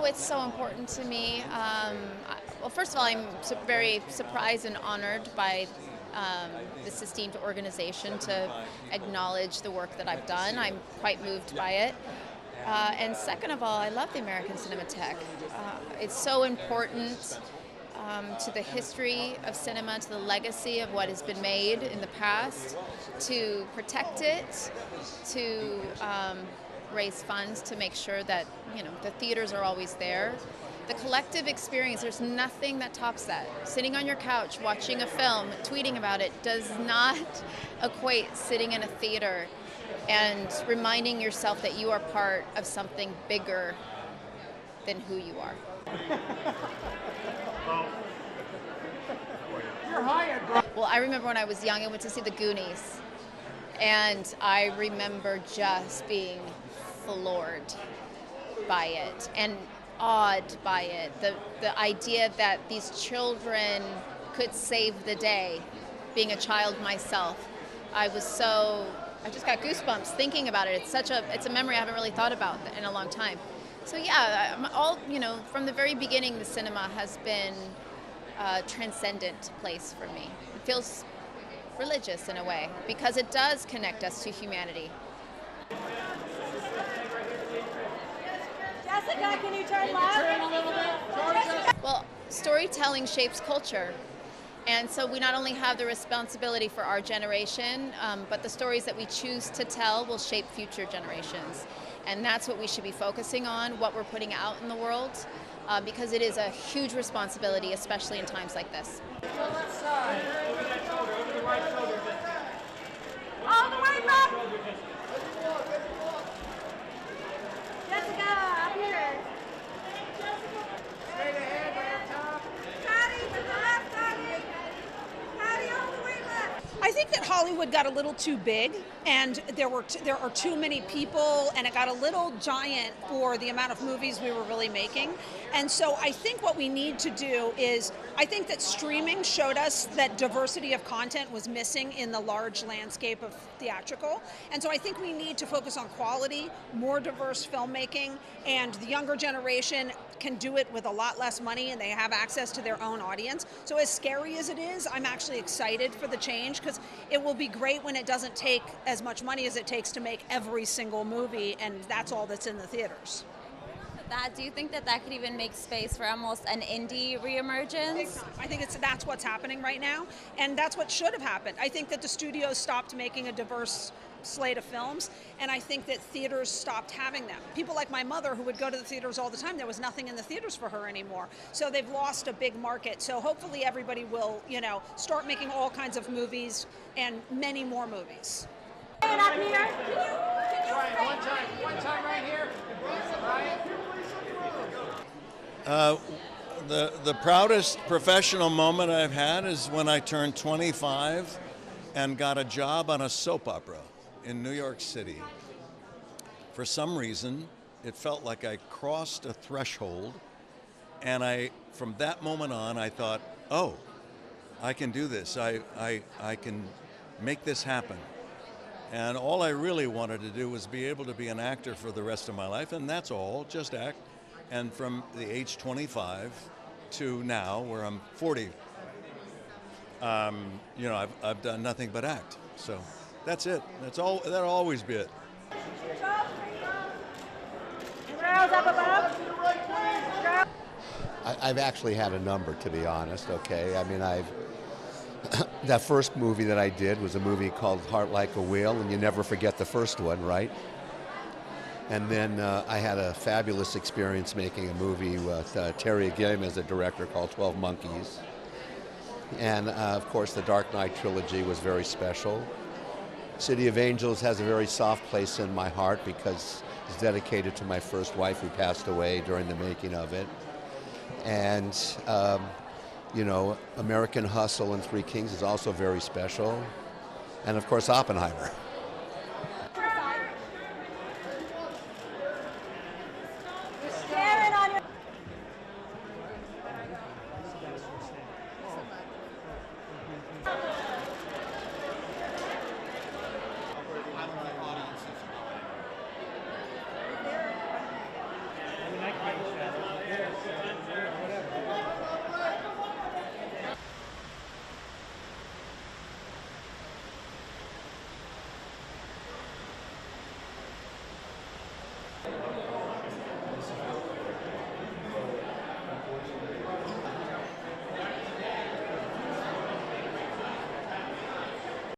it's so important to me. Well, first of all, I'm very surprised and honored by this esteemed organization to acknowledge the work that I've done. I'm quite moved by it. And second of all, I love the American Cinematheque. It's so important to the history of cinema, to the legacy of what has been made in the past, to protect it, to raise funds to make sure that the theaters are always there. The collective experience, there's nothing that tops that. Sitting on your couch, watching a film, tweeting about it does not equate sitting in a theater and reminding yourself that you are part of something bigger than who you are. Well, I remember when I was young, I went to see The Goonies, and I remember just being floored by it and awed by it. The idea that these children could save the day. Being a child myself, I just got goosebumps thinking about it. It's a memory I haven't really thought about in a long time. So yeah, from the very beginning, the cinema has been a transcendent place for me. It feels religious in a way because it does connect us to humanity. Jessica, can you turn left? Well, storytelling shapes culture. And so we not only have the responsibility for our generation, but the stories that we choose to tell will shape future generations. And that's what we should be focusing on, what we're putting out in the world, because it is a huge responsibility, especially in times like this. All the way back! Jessica, up here. Straight ahead, right top. Patty, to the left, Patty. Patty, all the way left. I think that Hollywood got a little too big, and there are too many people, and it got a little giant for the amount of movies we were really making. And so I think what we need to do is, I think that streaming showed us that diversity of content was missing in the large landscape of theatrical. And so I think we need to focus on quality, more diverse filmmaking, and the younger generation can do it with a lot less money and they have access to their own audience. So as scary as it is, I'm actually excited for the change because it will be great when it doesn't take as much money as it takes to make every single movie and that's all that's in the theaters. Do you think that could even make space for almost an indie reemergence? I think that's what's happening right now, and that's what should have happened. I think that the studios stopped making a diverse slate of films, and I think that theaters stopped having them. People like my mother who would go to the theaters all the time, there was nothing in the theaters for her anymore. So they've lost a big market. So hopefully everybody will, start making all kinds of movies and many more movies. And up here. Ryan, one time right here. Ryan. The proudest professional moment I've had is when I turned 25 and got a job on a soap opera in New York City. For some reason, it felt like I crossed a threshold, and from that moment on, I thought, oh, I can do this. I can make this happen. And all I really wanted to do was be able to be an actor for the rest of my life, and that's all, just act. And from the age 25 to now, where I'm 40, I've done nothing but act. So that's it. That'll always be it. Girls up above. I've actually had a number, to be honest. Okay, I mean, that first movie that I did was a movie called Heart Like a Wheel, and you never forget the first one, right? And then I had a fabulous experience making a movie with Terry Gilliam as a director called 12 Monkeys. And of course the Dark Knight trilogy was very special. City of Angels has a very soft place in my heart because it's dedicated to my first wife who passed away during the making of it. And American Hustle and Three Kings is also very special. And of course Oppenheimer. Thank you.